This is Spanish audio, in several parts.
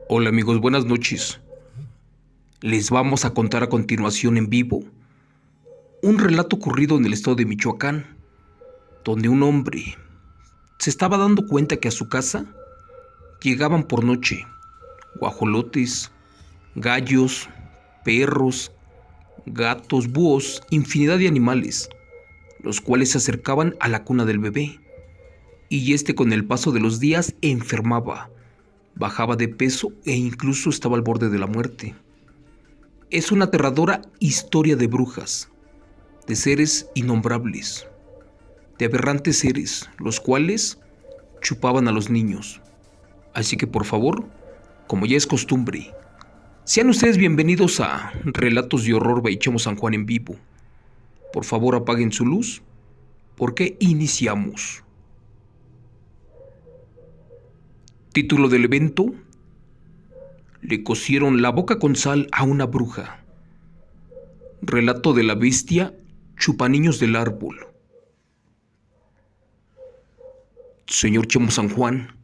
Hola amigos, buenas noches. Les vamos a contar a continuación en vivo un relato ocurrido en el estado de Michoacán, donde un hombre se estaba dando cuenta que a su casa llegaban por noche guajolotes, gallos, perros, gatos, búhos, infinidad de animales, los cuales se acercaban a la cuna del bebé, y este con el paso de los días enfermaba, bajaba de peso e incluso estaba al borde de la muerte. Es una aterradora historia de brujas, de seres innombrables, de aberrantes seres, los cuales chupaban a los niños. Así que por favor, como ya es costumbre, sean ustedes bienvenidos a Relatos de Horror by Chemo San Juan en vivo. Por favor apaguen su luz, porque iniciamos. Título del evento: Le cosieron la boca con sal a una bruja. Relato de la bestia Chupaniños del árbol. Señor Chemo San Juan,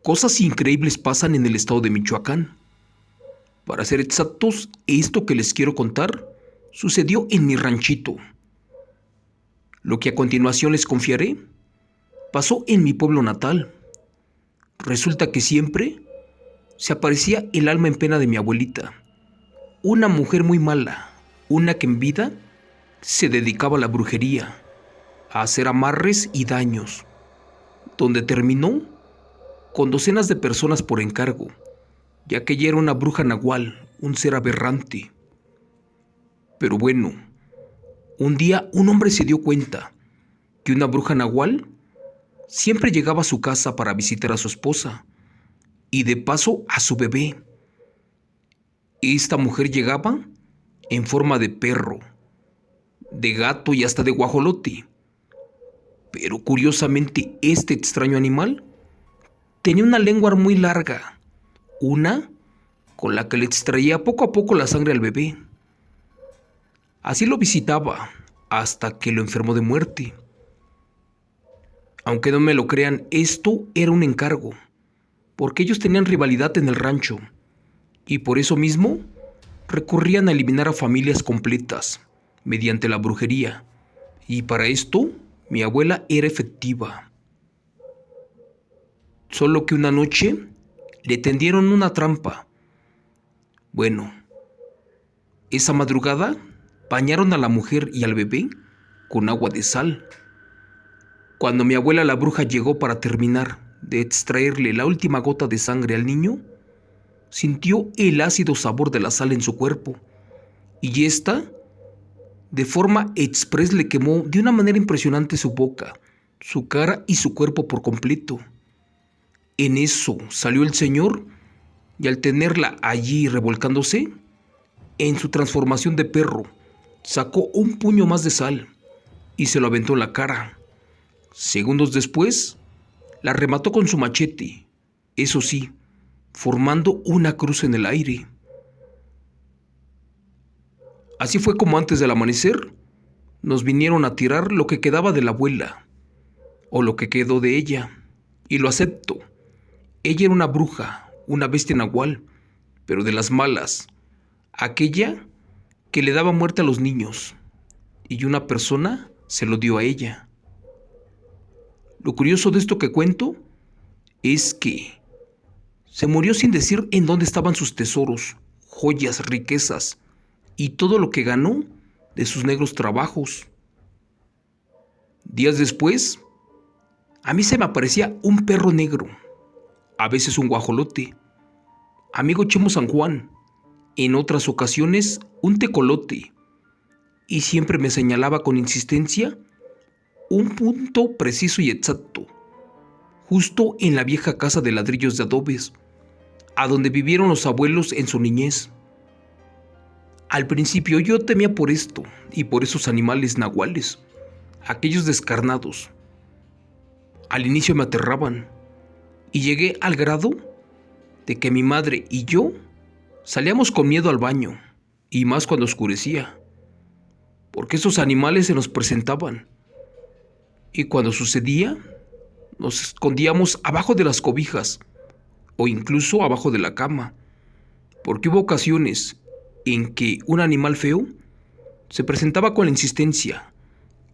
cosas increíbles pasan en el estado de Michoacán. Para ser exactos, esto que les quiero contar sucedió en mi ranchito. Lo que a continuación les confiaré pasó en mi pueblo natal. Resulta que siempre se aparecía el alma en pena de mi abuelita, una mujer muy mala, una que en vida se dedicaba a la brujería, a hacer amarres y daños, donde terminó con docenas de personas por encargo, ya que ella era una bruja nahual, un ser aberrante. Pero bueno, un día un hombre se dio cuenta que una bruja nahual siempre llegaba a su casa para visitar a su esposa y de paso a su bebé. Esta mujer llegaba en forma de perro, de gato y hasta de guajolote. Pero curiosamente este extraño animal tenía una lengua muy larga, una con la que le extraía poco a poco la sangre al bebé. Así lo visitaba hasta que lo enfermó de muerte. Aunque no me lo crean, esto era un encargo, porque ellos tenían rivalidad en el rancho y por eso mismo recurrían a eliminar a familias completas mediante la brujería, y para esto mi abuela era efectiva. Solo que una noche le tendieron una trampa. Bueno, esa madrugada bañaron a la mujer y al bebé con agua de sal. Cuando mi abuela la bruja llegó para terminar de extraerle la última gota de sangre al niño, sintió el ácido sabor de la sal en su cuerpo, y ésta, de forma express, le quemó de una manera impresionante su boca, su cara y su cuerpo por completo. En eso salió el señor, y al tenerla allí revolcándose, en su transformación de perro, sacó un puño más de sal y se lo aventó en la cara. Segundos después, la remató con su machete, eso sí, formando una cruz en el aire. Así fue como antes del amanecer nos vinieron a tirar lo que quedaba de la abuela, o lo que quedó de ella, y lo acepto. Ella era una bruja, una bestia nahual, pero de las malas, aquella que le daba muerte a los niños, y una persona se lo dio a ella. Lo curioso de esto que cuento es que se murió sin decir en dónde estaban sus tesoros, joyas, riquezas y todo lo que ganó de sus negros trabajos. Días después, a mí se me aparecía un perro negro, a veces un guajolote, amigo Chemo San Juan, en otras ocasiones un tecolote, y siempre me señalaba con insistencia un punto preciso y exacto, justo en la vieja casa de ladrillos de adobes, a donde vivieron los abuelos en su niñez. Al principio yo temía por esto y por esos animales nahuales, aquellos descarnados. Al inicio me aterraban y llegué al grado de que mi madre y yo salíamos con miedo al baño, y más cuando oscurecía, porque esos animales se nos presentaban, y cuando sucedía nos escondíamos abajo de las cobijas o incluso abajo de la cama, porque hubo ocasiones en que un animal feo se presentaba con la insistencia,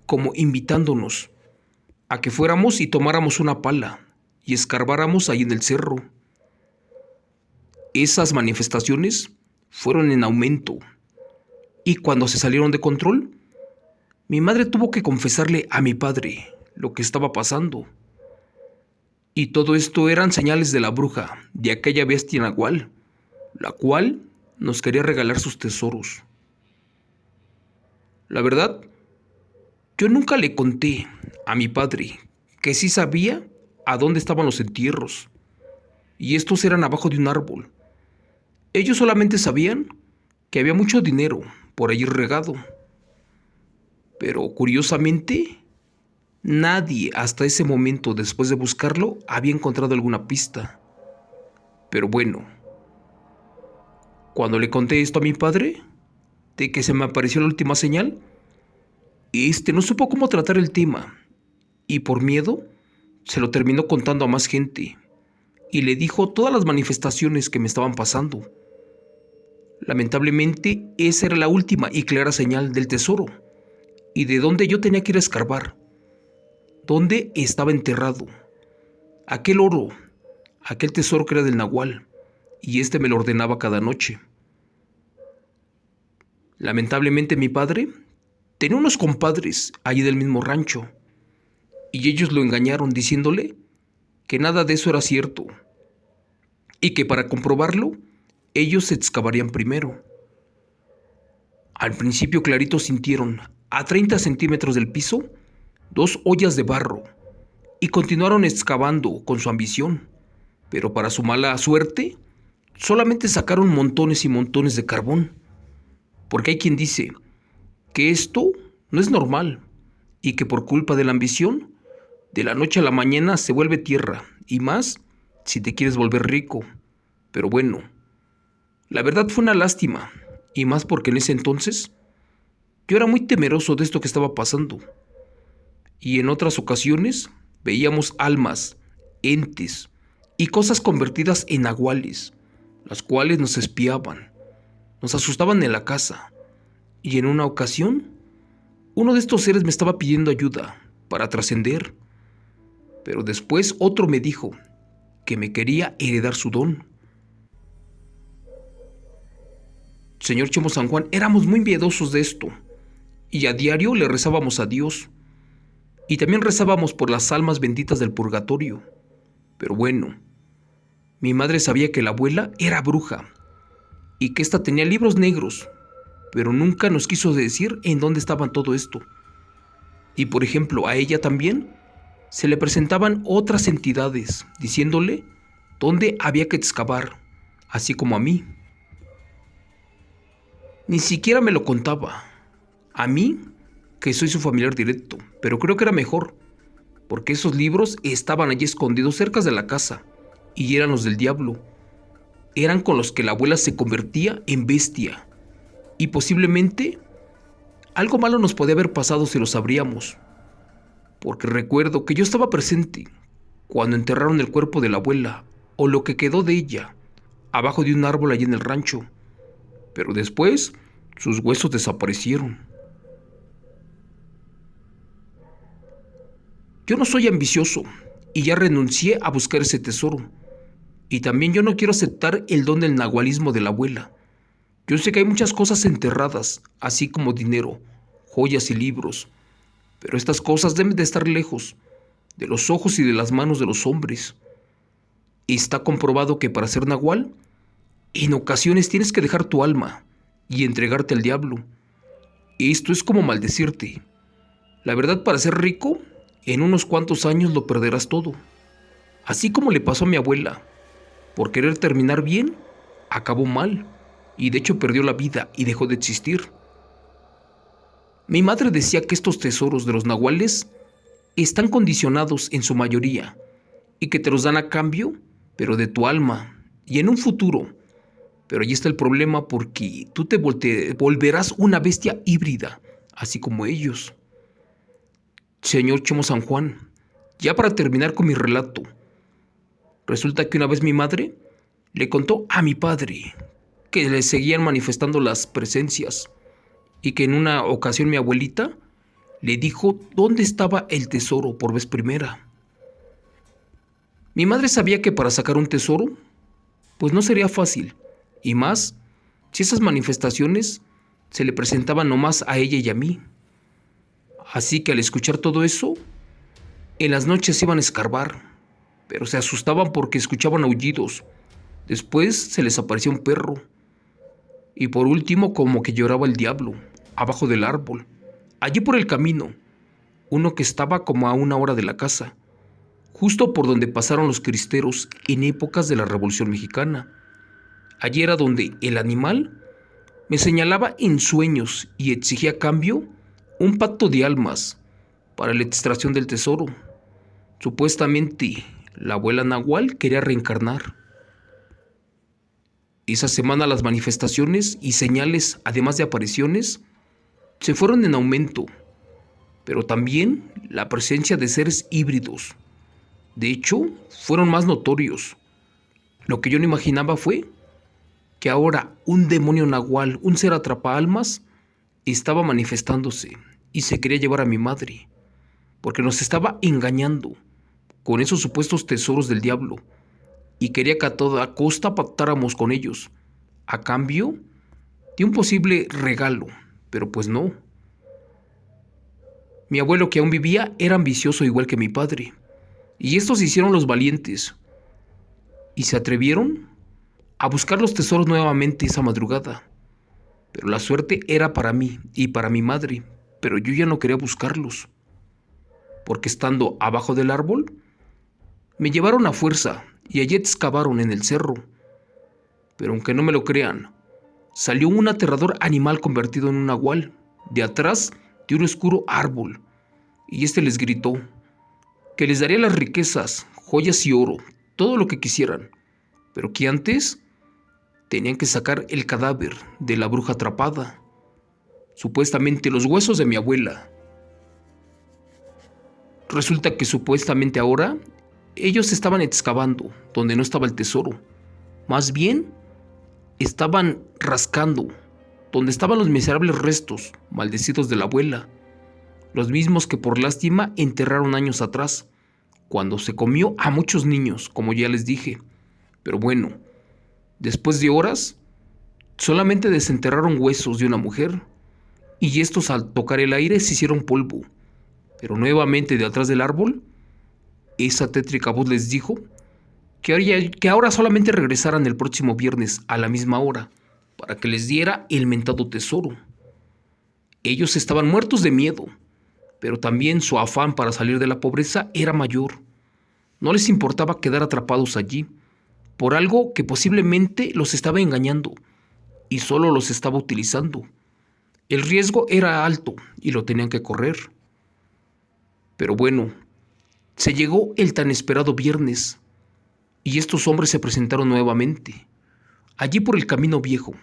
como invitándonos a que fuéramos y tomáramos una pala y escarbáramos ahí en el cerro. Esas manifestaciones fueron en aumento, y cuando se salieron de control, mi madre tuvo que confesarle a mi padre lo que estaba pasando. Y todo esto eran señales de la bruja, de aquella bestia nahual, la cual nos quería regalar sus tesoros. La verdad, yo nunca le conté a mi padre que sí sabía a dónde estaban los entierros, y estos eran abajo de un árbol. Ellos solamente sabían que había mucho dinero por allí regado, pero curiosamente nadie hasta ese momento, después de buscarlo, había encontrado alguna pista. Pero bueno, cuando le conté esto a mi padre, de que se me apareció la última señal, no supo cómo tratar el tema, y por miedo se lo terminó contando a más gente, y le dijo todas las manifestaciones que me estaban pasando. Lamentablemente, esa era la última y clara señal del tesoro, y de dónde yo tenía que ir a escarbar, dónde estaba enterrado aquel oro, aquel tesoro que era del nahual, y me lo ordenaba cada noche. Lamentablemente mi padre tenía unos compadres allí del mismo rancho, y ellos lo engañaron diciéndole que nada de eso era cierto, y que para comprobarlo, ellos excavarían primero. Al principio clarito sintieron, a 30 centímetros del piso, 2 ollas de barro, y continuaron excavando con su ambición, pero para su mala suerte, solamente sacaron montones y montones de carbón, porque hay quien dice que esto no es normal, y que por culpa de la ambición, de la noche a la mañana se vuelve tierra, y más si te quieres volver rico. Pero bueno, la verdad fue una lástima, y más porque en ese entonces yo era muy temeroso de esto que estaba pasando. Y en otras ocasiones veíamos almas, entes y cosas convertidas en nahuales, las cuales nos espiaban, nos asustaban en la casa. Y en una ocasión, uno de estos seres me estaba pidiendo ayuda para trascender, pero después otro me dijo que me quería heredar su don. Señor Chemo San Juan, éramos muy miedosos de esto, y a diario le rezábamos a Dios, y también rezábamos por las almas benditas del purgatorio. Pero bueno, mi madre sabía que la abuela era bruja, y que ésta tenía libros negros, pero nunca nos quiso decir en dónde estaban todo esto. Y por ejemplo, a ella también se le presentaban otras entidades, diciéndole dónde había que excavar, así como a mí. Ni siquiera me lo contaba. A mí, que soy su familiar directo, pero creo que era mejor, porque esos libros estaban allí escondidos cerca de la casa, y eran los del diablo. Eran con los que la abuela se convertía en bestia, y posiblemente algo malo nos podía haber pasado si lo sabríamos, porque recuerdo que yo estaba presente cuando enterraron el cuerpo de la abuela, o lo que quedó de ella, abajo de un árbol allí en el rancho, pero después sus huesos desaparecieron. Yo no soy ambicioso y ya renuncié a buscar ese tesoro. Y también yo no quiero aceptar el don del nahualismo de la abuela. Yo sé que hay muchas cosas enterradas, así como dinero, joyas y libros, pero estas cosas deben de estar lejos de los ojos y de las manos de los hombres. Está comprobado que para ser nahual, en ocasiones tienes que dejar tu alma y entregarte al diablo. Esto es como maldecirte. La verdad, para ser rico, en unos cuantos años lo perderás todo. Así como le pasó a mi abuela. Por querer terminar bien, acabó mal, y de hecho perdió la vida y dejó de existir. Mi madre decía que estos tesoros de los nahuales están condicionados en su mayoría, y que te los dan a cambio, pero de tu alma, y en un futuro. Pero allí está el problema, porque tú te volverás una bestia híbrida, así como ellos. Señor Chemo San Juan, ya para terminar con mi relato, Resulta que una vez mi madre le contó a mi padre que le seguían manifestando las presencias y que en una ocasión mi abuelita le dijo dónde estaba el tesoro por vez primera. Mi madre sabía que para sacar un tesoro, pues no sería fácil, y más si esas manifestaciones se le presentaban nomás a ella y a mí. Así que al escuchar todo eso, en las noches iban a escarbar, pero se asustaban porque escuchaban aullidos. Después se les aparecía un perro. Y por último, como que lloraba el diablo, abajo del árbol, allí por el camino, uno que estaba como a 1 hora de la casa, justo por donde pasaron los cristeros en épocas de la Revolución Mexicana. Allí era donde el animal me señalaba en sueños y exigía a cambio un pacto de almas para la extracción del tesoro. Supuestamente, la abuela Nahual quería reencarnar. Esa semana las manifestaciones y señales, además de apariciones, se fueron en aumento, pero también la presencia de seres híbridos. De hecho, fueron más notorios. Lo que yo no imaginaba fue que ahora un demonio nahual, un ser atrapaalmas, estaba manifestándose y se quería llevar a mi madre, porque nos estaba engañando con esos supuestos tesoros del diablo y quería que a toda costa pactáramos con ellos, a cambio de un posible regalo, pero pues no. Mi abuelo, que aún vivía, era ambicioso igual que mi padre, y estos se hicieron los valientes y se atrevieron a buscar los tesoros nuevamente esa madrugada. Pero la suerte era para mí y para mi madre, pero yo ya no quería buscarlos, porque estando abajo del árbol, me llevaron a fuerza y allí excavaron en el cerro. Pero aunque no me lo crean, salió un aterrador animal convertido en un nahual, de atrás de un oscuro árbol, y este les gritó que les daría las riquezas, joyas y oro, todo lo que quisieran, pero que antes tenían que sacar el cadáver de la bruja atrapada, supuestamente los huesos de mi abuela. Resulta que supuestamente ahora ellos estaban excavando donde no estaba el tesoro, más bien estaban rascando donde estaban los miserables restos maldecidos de la abuela, los mismos que por lástima enterraron años atrás, cuando se comió a muchos niños, como ya les dije. Pero bueno, después de horas, solamente desenterraron huesos de una mujer, y estos al tocar el aire se hicieron polvo. Pero nuevamente de atrás del árbol, esa tétrica voz les dijo que ahora solamente regresaran el próximo viernes a la misma hora, para que les diera el mentado tesoro. Ellos estaban muertos de miedo, pero también su afán para salir de la pobreza era mayor. No les importaba quedar atrapados allí, por algo que posiblemente los estaba engañando y solo los estaba utilizando. El riesgo era alto y lo tenían que correr. Pero bueno, se llegó el tan esperado viernes y estos hombres se presentaron nuevamente, allí por el camino viejo.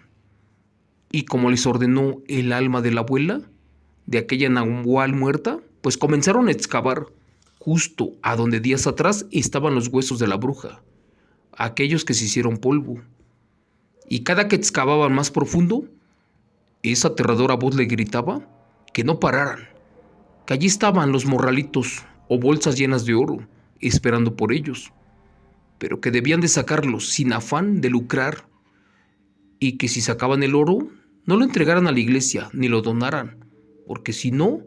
Y como les ordenó el alma de la abuela, de aquella nahual muerta, pues comenzaron a excavar justo a donde días atrás estaban los huesos de la bruja, aquellos que se hicieron polvo. Y cada que excavaban más profundo, esa aterradora voz le gritaba que no pararan, que allí estaban los morralitos o bolsas llenas de oro, esperando por ellos, pero que debían de sacarlos sin afán de lucrar, y que si sacaban el oro, no lo entregaran a la iglesia ni lo donaran, porque si no,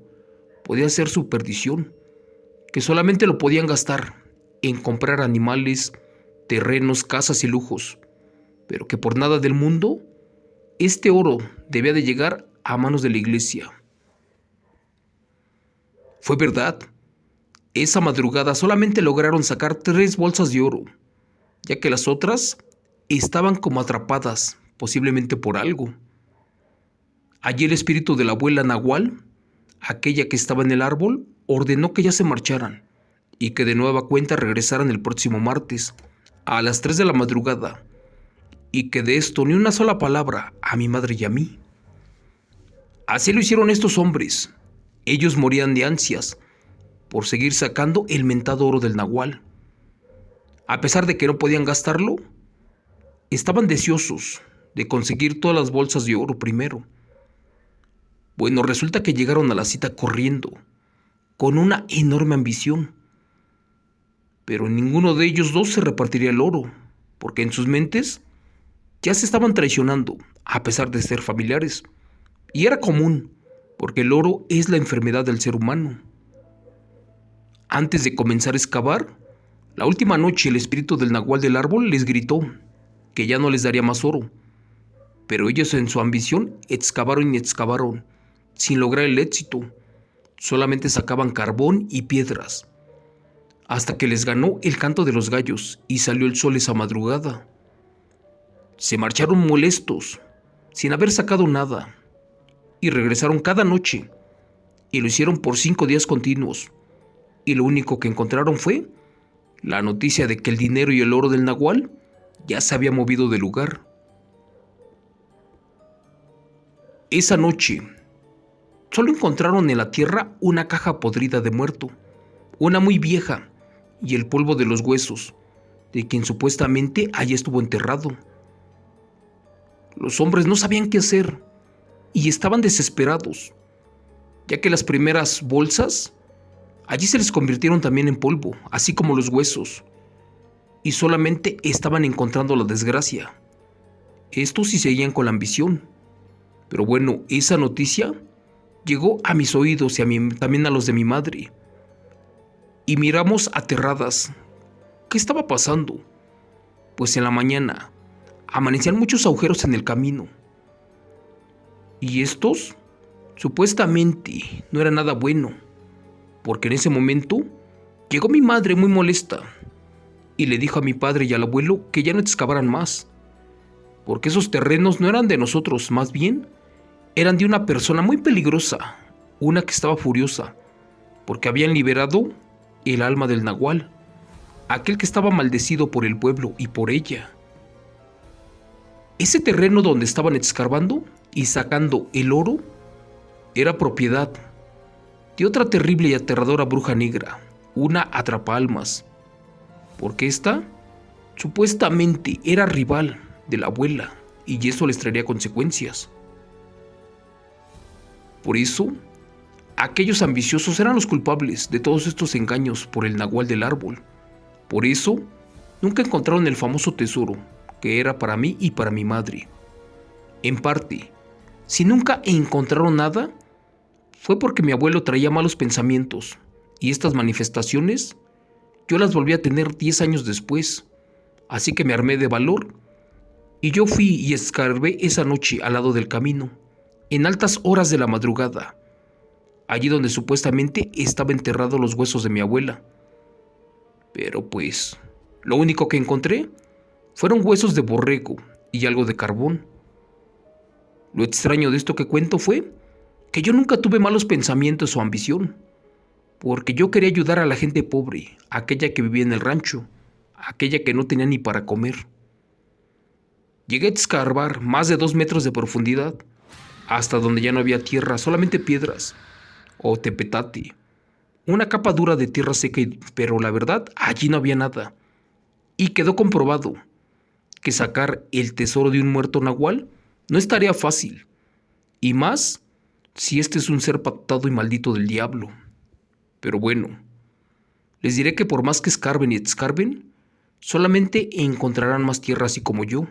podía ser su perdición, que solamente lo podían gastar en comprar animales, terrenos, casas y lujos, pero que por nada del mundo, este oro debía de llegar a manos de la iglesia. Fue verdad. Esa madrugada solamente lograron sacar 3 bolsas de oro, ya que las otras estaban como atrapadas, posiblemente por algo. Allí el espíritu de la abuela Nahual, aquella que estaba en el árbol, ordenó que ya se marcharan y que de nueva cuenta regresaran el próximo martes a las 3 de la madrugada, y que de esto ni una sola palabra a mi madre y a mí. Así lo hicieron estos hombres. Ellos morían de ansias por seguir sacando el mentado oro del Nahual. A pesar de que no podían gastarlo, estaban deseosos de conseguir todas las bolsas de oro primero. Bueno, resulta que llegaron a la cita corriendo, con una enorme ambición. Pero ninguno de ellos dos se repartiría el oro, porque en sus mentes ya se estaban traicionando, a pesar de ser familiares. Y era común, porque el oro es la enfermedad del ser humano. Antes de comenzar a excavar, la última noche el espíritu del nahual del árbol les gritó que ya no les daría más oro. Pero ellos en su ambición excavaron y excavaron, sin lograr el éxito. Solamente sacaban carbón y piedras, hasta que les ganó el canto de los gallos y salió el sol esa madrugada. Se marcharon molestos, sin haber sacado nada, y regresaron cada noche, y lo hicieron por 5 días continuos, y lo único que encontraron fue la noticia de que el dinero y el oro del nahual ya se había movido de lugar. Esa noche, solo encontraron en la tierra una caja podrida de muerto, una muy vieja, y el polvo de los huesos, de quien supuestamente allí estuvo enterrado. Los hombres no sabían qué hacer, y estaban desesperados, ya que las primeras bolsas allí se les convirtieron también en polvo, así como los huesos, y solamente estaban encontrando la desgracia. Estos sí seguían con la ambición. Pero bueno, esa noticia llegó a mis oídos y también a los de mi madre. Y miramos aterradas. ¿Qué estaba pasando? Pues en la mañana amanecían muchos agujeros en el camino. Y estos supuestamente no era nada bueno, porque en ese momento llegó mi madre muy molesta y le dijo a mi padre y al abuelo que ya no excavaran más, porque esos terrenos no eran de nosotros, más bien eran de una persona muy peligrosa, una que estaba furiosa, porque habían liberado el alma del nahual, aquel que estaba maldecido por el pueblo y por ella. Ese terreno donde estaban escarbando y sacando el oro era propiedad de otra terrible y aterradora bruja negra, una atrapaalmas, porque esta supuestamente era rival de la abuela y eso les traería consecuencias. Por eso, aquellos ambiciosos eran los culpables de todos estos engaños por el nahual del árbol. Por eso, nunca encontraron el famoso tesoro que era para mí y para mi madre. En parte, si nunca encontraron nada, fue porque mi abuelo traía malos pensamientos, y estas manifestaciones yo las volví a tener 10 años después, así que me armé de valor, y yo fui y escarbé esa noche al lado del camino, en altas horas de la madrugada, allí donde supuestamente estaban enterrados los huesos de mi abuela. Pero pues, lo único que encontré fueron huesos de borrego y algo de carbón. Lo extraño de esto que cuento fue que yo nunca tuve malos pensamientos o ambición, porque yo quería ayudar a la gente pobre, aquella que vivía en el rancho, aquella que no tenía ni para comer. Llegué a escarbar más de 2 metros de profundidad, hasta donde ya no había tierra, solamente piedras, o tepetate, una capa dura de tierra seca, pero la verdad, allí no había nada. Y quedó comprobado que sacar el tesoro de un muerto nahual no es tarea fácil, y más si este es un ser patado y maldito del diablo. Pero bueno, les diré que por más que escarben y escarben, solamente encontrarán más tierra así como yo.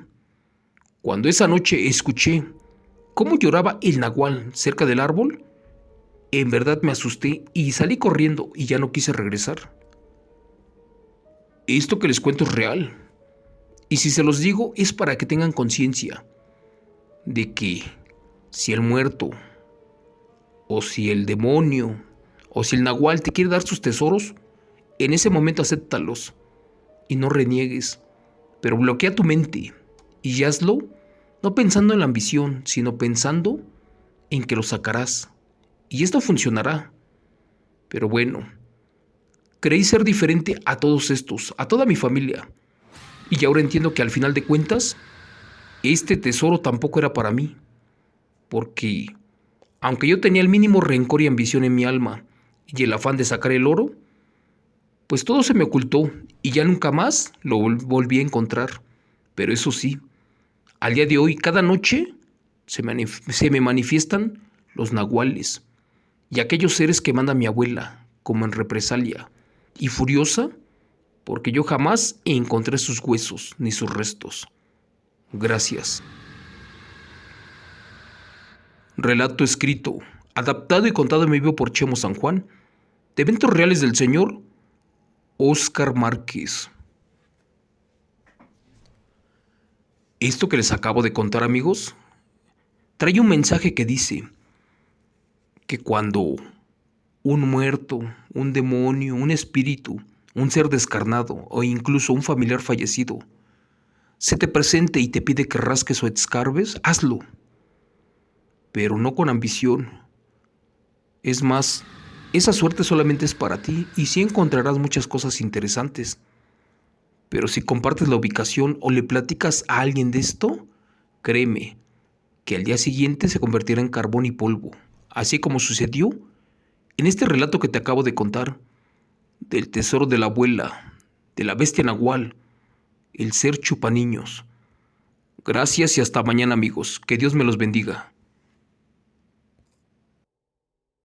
Cuando esa noche escuché cómo lloraba el nahual cerca del árbol, en verdad me asusté y salí corriendo y ya no quise regresar. Esto que les cuento es real, y si se los digo es para que tengan conciencia de que si el muerto, o si el demonio, o si el nahual te quiere dar sus tesoros, en ese momento acéptalos y no reniegues, pero bloquea tu mente y hazlo no pensando en la ambición, sino pensando en que lo sacarás. Y esto funcionará. Pero bueno, creí ser diferente a todos estos, a toda mi familia. Y ahora entiendo que al final de cuentas, este tesoro tampoco era para mí. Porque, aunque yo tenía el mínimo rencor y ambición en mi alma y el afán de sacar el oro, Pues todo se me ocultó y ya nunca más lo volví a encontrar. Pero eso sí, al día de hoy, cada noche se me manifiestan los nahuales y aquellos seres que manda mi abuela, como en represalia, y furiosa, porque yo jamás encontré sus huesos ni sus restos. Gracias. Relato escrito, adaptado y contado en vivo por Chemo San Juan, de eventos reales del señor Óscar Márquez. Esto que les acabo de contar, amigos, trae un mensaje que dice que cuando un muerto, un demonio, un espíritu, un ser descarnado o incluso un familiar fallecido se te presente y te pide que rasques o escarbes, hazlo, pero no con ambición. Es más, esa suerte solamente es para ti y sí encontrarás muchas cosas interesantes. Pero si compartes la ubicación o le platicas a alguien de esto, créeme que al día siguiente se convertirá en carbón y polvo, así como sucedió en este relato que te acabo de contar, del tesoro de la abuela, de la bestia nahual, el ser chupaniños. Gracias y hasta mañana, amigos. Que Dios me los bendiga.